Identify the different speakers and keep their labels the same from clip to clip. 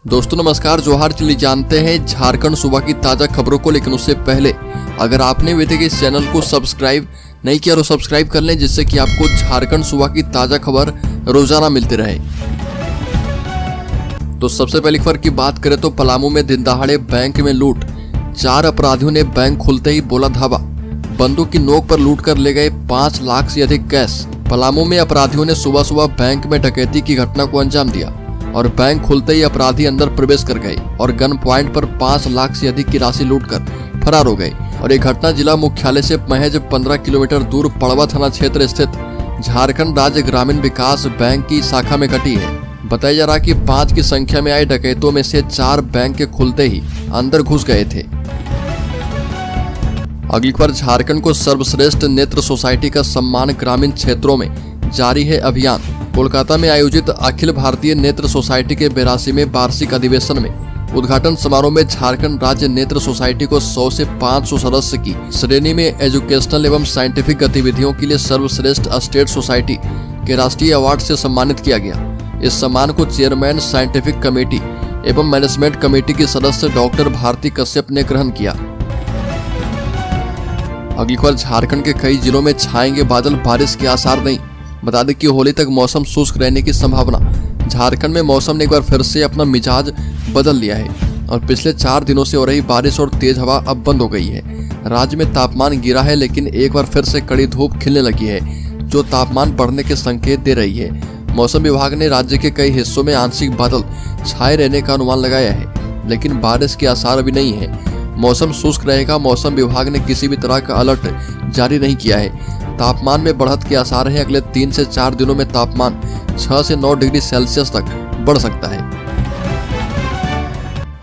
Speaker 1: दोस्तों नमस्कार, जोहार। चलिए जानते हैं झारखंड सूबा की ताज़ा खबरों को, लेकिन उससे पहले अगर आपने अभी तक इस चैनल को सब्सक्राइब नहीं किया तो सब्सक्राइब कर लें, जिससे कि आपको झारखंड सूबा की ताज़ा खबर रोजाना मिलती रहे। तो सबसे पहली खबर की बात करें तो पलामू में दिन दहाड़े बैंक में लूट। 4 अपराधियों ने बैंक खुलते ही बोला धावा। बंदूक की नोक पर लूट कर ले गए 5 लाख से अधिक कैश। पलामू में अपराधियों ने सुबह सुबह बैंक में डकैती की घटना को अंजाम दिया और बैंक खुलते ही अपराधी अंदर प्रवेश कर गए और गन पॉइंट पर 5 लाख से अधिक की राशि लूटकर फरार हो गए। और ये घटना जिला मुख्यालय से महज 15 किलोमीटर दूर पड़वा थाना क्षेत्र स्थित झारखंड राज्य ग्रामीण विकास बैंक की शाखा में घटी है। बताया जा रहा कि 5 की संख्या में आए डकैतों में से 4 बैंक के खुलते ही अंदर घुस गए थे। अगली खबर, झारखंड को सर्वश्रेष्ठ नेत्र सोसाइटी का सम्मान। ग्रामीण क्षेत्रों में जारी है अभियान। कोलकाता में आयोजित अखिल भारतीय नेत्र सोसाइटी के 82वें वार्षिक अधिवेशन में उद्घाटन समारोह में झारखंड राज्य नेत्र सोसाइटी को 100 से 500 सदस्य की श्रेणी में एजुकेशनल एवं साइंटिफिक गतिविधियों के लिए सर्वश्रेष्ठ स्टेट सोसाइटी के राष्ट्रीय अवार्ड से सम्मानित किया गया। इस सम्मान को चेयरमैन साइंटिफिक कमेटी एवं मैनेजमेंट कमेटी की सदस्य डॉक्टर भारती कश्यप ने ग्रहण किया। अगली खबर, झारखंड के कई जिलों में छाएंगे बादल, बारिश के आसार नहीं। बता दें कि होली तक मौसम शुष्क रहने की संभावना। झारखंड में मौसम ने एक बार फिर से अपना मिजाज बदल लिया है और पिछले 4 दिनों से हो रही बारिश और तेज हवा अब बंद हो गई है। राज्य में तापमान गिरा है, लेकिन एक बार फिर से कड़ी धूप खिलने लगी है, जो तापमान बढ़ने के संकेत दे रही है। मौसम विभाग ने राज्य के कई हिस्सों में आंशिक बादल छाए रहने का अनुमान लगाया है, लेकिन बारिश के आसार अभी नहीं है। मौसम शुष्क रहेगा। मौसम विभाग ने किसी भी तरह का अलर्ट जारी नहीं किया है। तापमान में बढ़त के आसार है। अगले 3 से 4 दिनों में तापमान 6 से 9 डिग्री सेल्सियस तक बढ़ सकता है।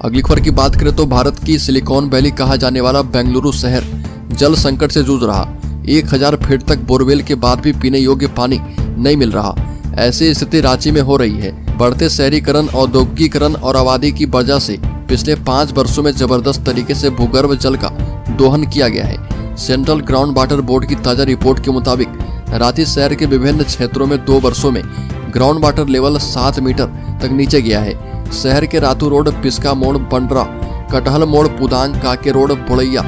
Speaker 1: अगली खबर की बात करें तो भारत की सिलिकॉन वैली कहा जाने वाला बेंगलुरु शहर जल संकट से जूझ रहा। 1000 फीट तक बोरवेल के बाद भी पीने योग्य पानी नहीं मिल रहा। ऐसी स्थिति रांची में हो रही है। बढ़ते शहरीकरण, औद्योगिकीकरण और आबादी की वजह से पिछले 5 वर्षों में जबरदस्त तरीके से भूगर्भ जल का दोहन किया गया है। सेंट्रल ग्राउंड वाटर बोर्ड की ताजा रिपोर्ट के मुताबिक रांची शहर के विभिन्न क्षेत्रों में 2 वर्षों में ग्राउंड वाटर लेवल 7 मीटर तक नीचे गया है। शहर के रातू रोड, पिस्का मोड़, बंडरा, कटहल मोड़, पुदांग, काके रोड, बुड़ैया,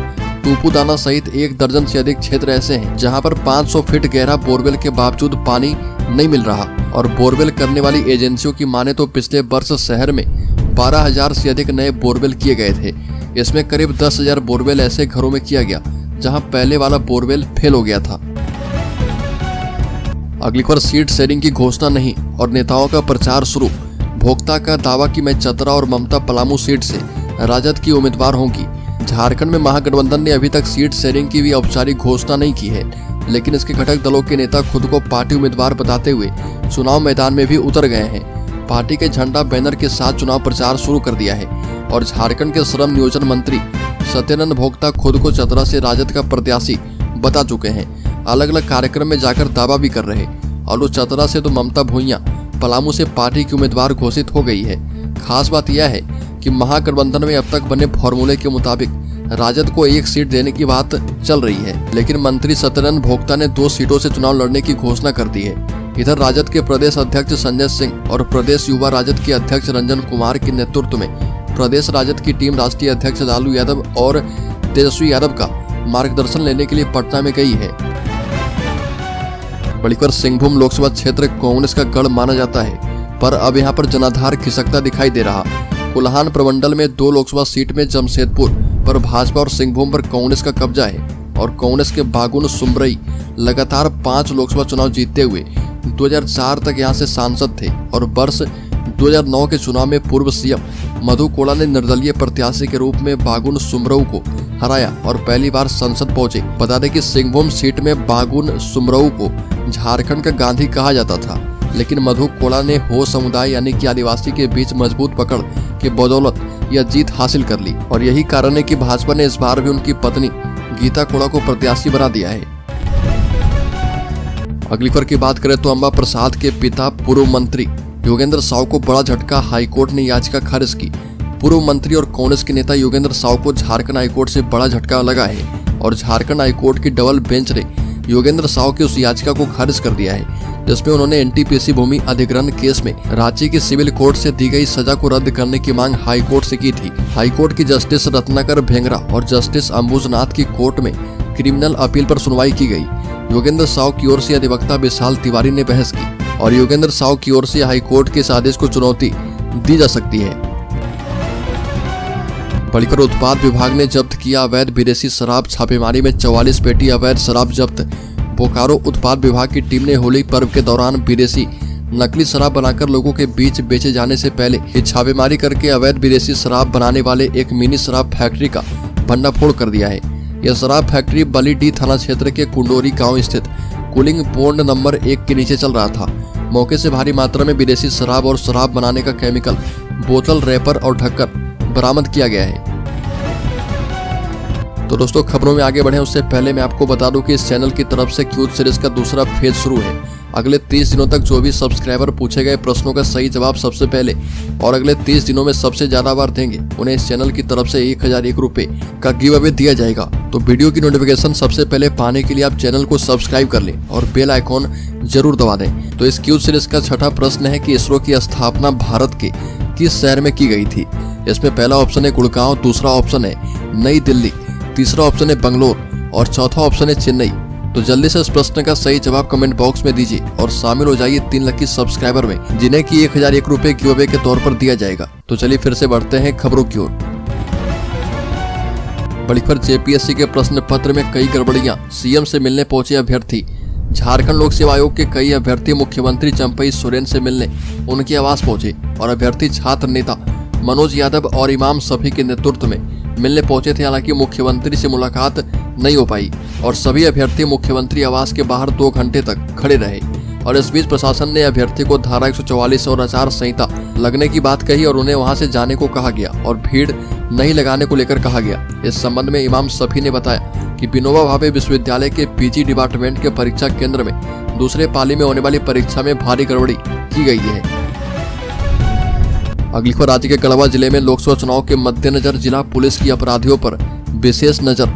Speaker 1: टूपुदाना सहित 1 दर्जन से अधिक क्षेत्र ऐसे हैं जहां पर 500 फीट गहरा बोरवेल के बावजूद पानी नहीं मिल रहा। और बोरवेल करने वाली एजेंसियों की माने तो पिछले वर्ष शहर में 12,000 से अधिक नए बोरवेल किए गए थे। इसमें करीब 10,000 बोरवेल ऐसे घरों में किया गया जहां पहले वाला बोरवेल फेल हो गया था। अगली खबर, सीट शेयरिंग की घोषणा नहीं और नेताओं का प्रचार शुरू। भोक्ता का दावा कि मैं चतरा और ममता पलामू सीट से राजद की उम्मीदवार होंगी। झारखंड में महागठबंधन ने अभी तक सीट शेयरिंग की भी औपचारिक घोषणा नहीं की है, लेकिन इसके घटक दलों के नेता खुद को पार्टी उम्मीदवार बताते हुए चुनाव मैदान में भी उतर गए हैं। पार्टी के झंडा बैनर के साथ चुनाव प्रचार शुरू कर दिया है और झारखंड के श्रम नियोजन मंत्री सत्यानंद भोक्ता खुद को चतरा से राजद का प्रत्याशी बता चुके हैं। अलग अलग कार्यक्रम में जाकर दावा भी कर रहे और वो चतरा से तो ममता भूइयां पलामू से पार्टी की उम्मीदवार घोषित हो गई है। खास बात यह है कि महागठबंधन में अब तक बने फॉर्मूले के मुताबिक राजद को 1 सीट देने की बात चल रही है, लेकिन मंत्री सत्यानंद भोक्ता ने 2 सीटों से चुनाव लड़ने की घोषणा कर दी है। इधर राजद के प्रदेश अध्यक्ष संजय सिंह और प्रदेश युवा राजद के अध्यक्ष रंजन कुमार के नेतृत्व में प्रदेश राजद की टीम राष्ट्रीय अध्यक्ष लालू यादव और तेजस्वी यादव का मार्गदर्शन लेने के लिए पटना में गई है। बड़ी खबर, सिंहभूम लोकसभा क्षेत्र कांग्रेस का गढ़ माना जाता है, पर अब यहां पर जनाधार खिसकता दिखाई दे रहा। कोल्हान प्रमंडल में 2 लोकसभा सीट में जमशेदपुर पर भाजपा और सिंहभूम पर कांग्रेस का कब्जा है और कांग्रेस के बागुन सुमरई लगातार 5 लोकसभा चुनाव जीतते हुए 2004 तक यहां से सांसद थे और वर्ष 2009 के चुनाव में पूर्व सीएम मधु कोड़ा ने निर्दलीय प्रत्याशी के रूप में बागुन सुमरऊ को हराया और पहली बार संसद पहुंचे। बता दें कि सिंहभूम सीट में बागुन सुमरऊ को झारखंड का गांधी कहा जाता था, लेकिन मधु कोड़ा ने हो समुदाय यानी कि आदिवासी के बीच मजबूत पकड़ के बदौलत यह जीत हासिल कर ली और यही कारण है कि भाजपा ने इस बार भी उनकी पत्नी गीता कोड़ा को प्रत्याशी बना दिया है। अगली खबर की बात करें तो अम्बा प्रसाद के पिता पूर्व मंत्री योगेंद्र साव को बड़ा झटका। हाईकोर्ट ने याचिका खारिज की। पूर्व मंत्री और कांग्रेस के नेता योगेंद्र साव को झारखंड हाईकोर्ट से बड़ा झटका लगा है और झारखंड हाईकोर्ट की डबल बेंच ने योगेंद्र साव की उस याचिका को खारिज कर दिया है जिसमें उन्होंने एनटीपीसी भूमि अधिग्रहण केस में रांची की सिविल कोर्ट से दी गई सजा को रद्द करने की मांग हाई कोर्ट से की थी। हाई कोर्ट की जस्टिस रत्नाकर भेंगरा और जस्टिस अंबुजनाथ की कोर्ट में क्रिमिनल अपील पर सुनवाई की गई। योगेंद्र साव की ओर से अधिवक्ता विशाल तिवारी ने बहस की और योगेंद्र साव की ओर से हाई कोर्ट के इस आदेश को चुनौती दी जा सकती है। बलिकर उत्पाद विभाग ने जब्त किया अवैध विदेशी शराब। छापेमारी में 44 पेटी अवैध शराब जब्त। बोकारो उत्पाद विभाग की टीम ने होली पर्व के दौरान विदेशी नकली शराब बनाकर लोगों के बीच बेचे जाने से पहले छापेमारी करके अवैध विदेशी शराब बनाने वाले एक मिनी शराब फैक्ट्री का भंडाफोड़ कर दिया है। यह शराब फैक्ट्री बलीडीह थाना क्षेत्र के कुंडोरी गांव स्थित कूलिंग पोंड नंबर 1 के नीचे चल रहा था। मौके से भारी मात्रा में विदेशी शराब और शराब बनाने का केमिकल, बोतल, रैपर और ढक्कन बरामद किया गया है। तो दोस्तों, खबरों में आगे बढ़े उससे पहले मैं आपको बता दूं कि इस चैनल की तरफ से क्यूज सीरीज का दूसरा फेज शुरू है। अगले 30 दिनों तक जो भी सब्सक्राइबर पूछे गए प्रश्नों का सही जवाब सबसे पहले और अगले 30 दिनों में सबसे ज्यादा बार देंगे उन्हें इस चैनल की तरफ से 1001 रुपए का गिव अवे दिया जाएगा। तो वीडियो की नोटिफिकेशन सबसे पहले पाने के लिए आप चैनल को सब्सक्राइब कर लें और बेल आइकॉन जरूर दबा दें। तो इस क्यूज सीरीज का छठा प्रश्न है कि इसरो की स्थापना भारत के किस शहर में की गई थी। इसमें पहला ऑप्शन है गुड़गांव, दूसरा ऑप्शन है नई दिल्ली, तीसरा ऑप्शन है बंगलोर और चौथा ऑप्शन है चेन्नई। तो जल्दी से इस प्रश्न का सही जवाब कमेंट बॉक्स में दीजिए और शामिल हो जाइए 3 लकी सब्सक्राइबर में, जिन्हें की 1001 रुपए गिव अवे के तौर पर दिया जाएगा। तो चलिए फिर से बढ़ते हैं खबरों की ओर। बलिखर जेपीएससी के प्रश्न पत्र में कई गड़बड़ियां, सीएम से मिलने पहुंचे अभ्यर्थी। झारखंड लोक सेवा आयोग के कई अभ्यर्थी मुख्यमंत्री चंपई सोरेन से मिलने उनके आवास पहुंचे और अभ्यर्थी छात्र नेता मनोज यादव और इमाम शफी के नेतृत्व में मिलने पहुंचे थे। हालांकि मुख्यमंत्री से मुलाकात नहीं हो पाई और सभी अभ्यर्थी मुख्यमंत्री आवास के बाहर 2 घंटे तक खड़े रहे और इस बीच प्रशासन ने अभ्यर्थी को धारा 144 और आचार संहिता लगने की बात कही और उन्हें वहां से जाने को कहा गया और भीड़ नहीं लगाने को लेकर कहा गया। इस संबंध में इमाम शफी ने बताया कि विनोबा भावे विश्वविद्यालय के पीजी डिपार्टमेंट के परीक्षा केंद्र में दूसरे पाली में होने वाली परीक्षा में भारी गड़बड़ी की गई है। अगली खबर, राज्य के गढ़वा जिले में लोकसभा चुनाव के मद्देनजर जिला पुलिस की अपराधियों पर विशेष नजर।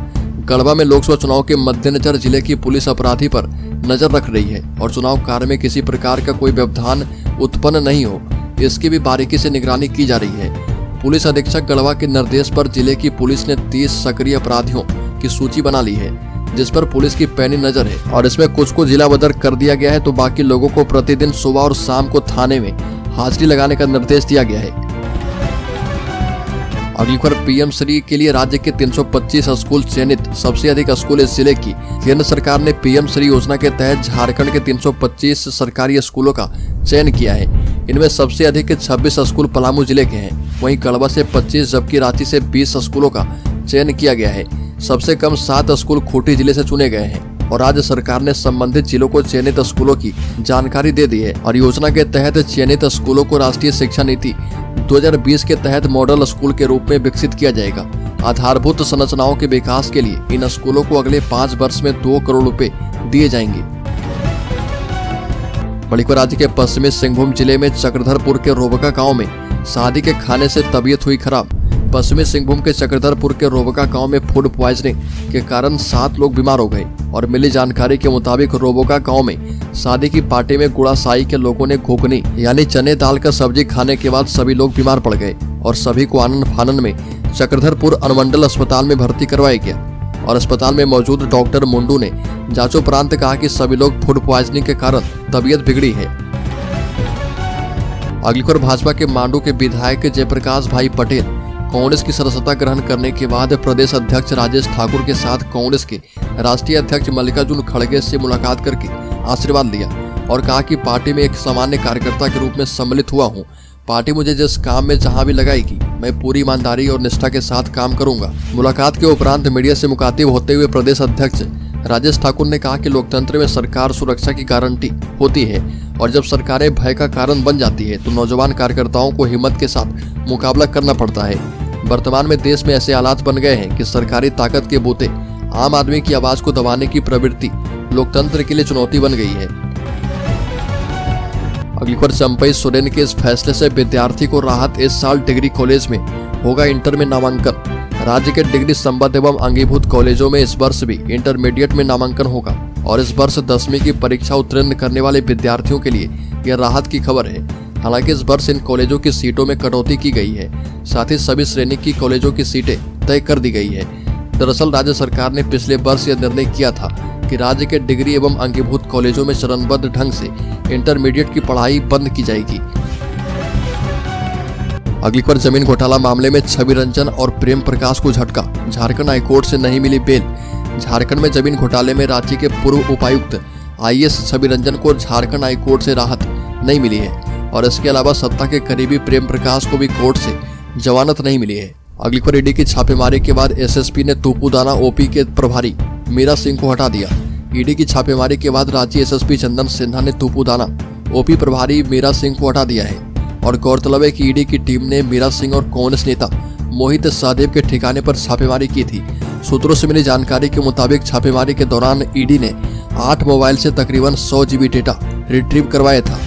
Speaker 1: गढ़वा में लोकसभा चुनाव के मद्देनजर जिले की पुलिस अपराधी पर नजर रख रही है और चुनाव कार्य में किसी प्रकार का कोई व्यवधान उत्पन्न नहीं हो, इसकी भी बारीकी से निगरानी की जा रही है। पुलिस अधीक्षक गढ़वा के निर्देश पर जिले की पुलिस ने 30 सक्रिय अपराधियों की सूची बना ली है, जिस पर पुलिस की पैनी नजर है और इसमें कुछ को जिला बदर कर दिया गया है तो बाकी लोगों को प्रतिदिन सुबह और शाम को थाने में हाजिरी लगाने का निर्देश दिया गया है। अगली खबर, पीएम श्री के लिए राज्य के 325 स्कूल चयनित। सबसे अधिक स्कूल इस जिले की। केंद्र सरकार ने पीएम श्री योजना के तहत झारखंड के 325 सरकारी स्कूलों का चयन किया है। इनमें सबसे अधिक 26 स्कूल पलामू जिले के हैं, वहीं गढ़वा से 25 जबकि रांची से 20 स्कूलों का चयन किया गया है। सबसे कम 7 स्कूल खूंटी जिले से चुने गए हैं और राज्य सरकार ने संबंधित जिलों को चयनित स्कूलों की जानकारी दे दी है और योजना के तहत चयनित स्कूलों को राष्ट्रीय शिक्षा नीति 2020 के तहत मॉडल स्कूल के रूप में विकसित किया जाएगा। आधारभूत संरचनाओं के विकास के लिए इन स्कूलों को अगले 5 वर्ष में 2 करोड़ रुपए दिए जाएंगे। बलिखर, राज्य के पश्चिमी सिंहभूम जिले में चक्रधरपुर के रोबका गाँव में शादी के खाने से तबीयत हुई खराब। पश्चिमी सिंहभूम के चक्रधरपुर के रोबका गांव में फूड प्वाइजनिंग के कारण 7 लोग बीमार हो गए और मिली जानकारी के मुताबिक रोबका गांव में शादी की पार्टी में गुड़ासाई के लोगों ने घुगनी यानी चने दाल का सब्जी खाने के बाद सभी लोग बीमार पड़ गए और सभी को आनंद फानन में चक्रधरपुर अनुमंडल अस्पताल में भर्ती करवाया गया और अस्पताल में मौजूद डॉक्टर मुंडू ने जांचोपरांत कहा कि सभी लोग फूड प्वाइजनिंग के कारण तबीयत बिगड़ी है। अगली खबर, भाजपा के मांडू के विधायक जयप्रकाश भाई पटेल कांग्रेस की सदस्यता ग्रहण करने के बाद प्रदेश अध्यक्ष राजेश ठाकुर के साथ कांग्रेस के राष्ट्रीय अध्यक्ष मल्लिकार्जुन खड़गे से मुलाकात करके आशीर्वाद लिया और कहा कि पार्टी में एक सामान्य कार्यकर्ता के रूप में सम्मिलित हुआ हूं। पार्टी मुझे जिस काम में जहां भी लगाएगी मैं पूरी ईमानदारी और निष्ठा के साथ काम करूंगा। मुलाकात के उपरांत मीडिया से मुखातिब होते हुए प्रदेश अध्यक्ष राजेश ठाकुर ने कहा कि लोकतंत्र में सरकार सुरक्षा की गारंटी होती है और जब सरकारें भय का कारण बन जाती है तो नौजवान कार्यकर्ताओं को हिम्मत के साथ मुकाबला करना पड़ता है। वर्तमान में देश में ऐसे हालात बन गए हैं कि सरकारी ताकत के बूते आम आदमी की आवाज को दबाने की प्रवृत्ति लोकतंत्र के लिए चुनौती बन गई है। अगली खबर, चंपई सोरेन के इस फैसले से विद्यार्थी को राहत। इस साल डिग्री कॉलेज में होगा इंटर में नामांकन। राज्य के डिग्री संबद्ध एवं अंगीभूत कॉलेजों में इस वर्ष भी इंटरमीडिएट में नामांकन होगा। और इस वर्ष 10वीं की परीक्षा उत्तीर्ण करने वाले विद्यार्थियों के लिए यह राहत की खबर है। हालांकि इस वर्ष इन कॉलेजों की सीटों में कटौती की गई है, साथ ही सभी श्रेणी की कॉलेजों की सीटें तय कर दी गई है। दरअसल राज्य सरकार ने पिछले वर्ष यह निर्णय किया था कि राज्य के डिग्री एवं अंगीभूत कॉलेजों में चरणबद्ध ढंग से इंटरमीडिएट की पढ़ाई बंद की जाएगी। अगली खबर, जमीन घोटाला मामले में छवि रंजन और प्रेम प्रकाश को झटका, झारखंड हाईकोर्ट से नहीं मिली बेल। झारखंड में जमीन घोटाले में राज्य के पूर्व उपायुक्त IAS छवि रंजन को झारखंड हाईकोर्ट से राहत नहीं मिली है और इसके अलावा सत्ता के करीबी प्रेम प्रकाश को भी कोर्ट से जमानत नहीं मिली है। अगली खबर, ईडी की छापेमारी के बाद SSP ने तूपुदाना OP के प्रभारी मीरा सिंह को हटा दिया। ईडी की छापेमारी के बाद राज्य SSP चंदन सिन्हा ने तूपुदाना OP प्रभारी मीरा सिंह को हटा दिया है और गौरतलब है कि ईडी की टीम ने मीरा सिंह और कांग्रेस नेता मोहित सहदेव के ठिकाने पर छापेमारी की थी। सूत्रों से मिली जानकारी के मुताबिक छापेमारी के दौरान ईडी ने 8 मोबाइल से तकरीबन 100 GB डेटा रिट्रीव करवाया था।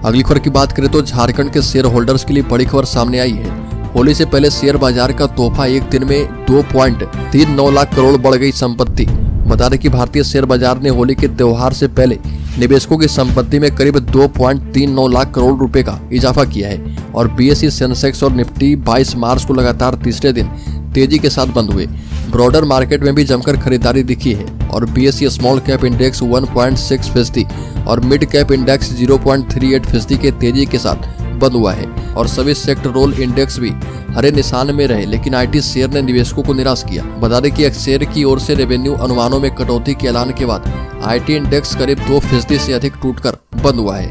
Speaker 1: अगली खबर की बात करें तो झारखंड के शेयर होल्डर्स के लिए बड़ी खबर सामने आई है। होली से पहले शेयर बाजार का तोहफा, एक दिन में 2.39 लाख करोड़ बढ़ गई संपत्ति। बता दें कि भारतीय शेयर बाजार ने होली के त्योहार से पहले निवेशकों की संपत्ति में करीब 2.39 लाख करोड़ रुपए का इजाफा किया है और BSE, सेंसेक्स और निफ्टी 22 मार्च को लगातार तीसरे दिन तेजी के साथ बंद हुए। ब्रॉडर मार्केट में भी जमकर खरीदारी दिखी है और BSE स्मॉल कैप इंडेक्स 1.6% और मिड कैप इंडेक्स 0.38% के तेजी के साथ बंद हुआ है और सभी सेक्टरोल इंडेक्स भी हरे निशान में रहे, लेकिन IT शेयर ने निवेशकों को निराश किया। बता दें कि एक्सेयर की ओर से रेवेन्यू अनुमानों में कटौती के ऐलान के बाद IT इंडेक्स करीब 2% से अधिक टूटकर बंद हुआ है।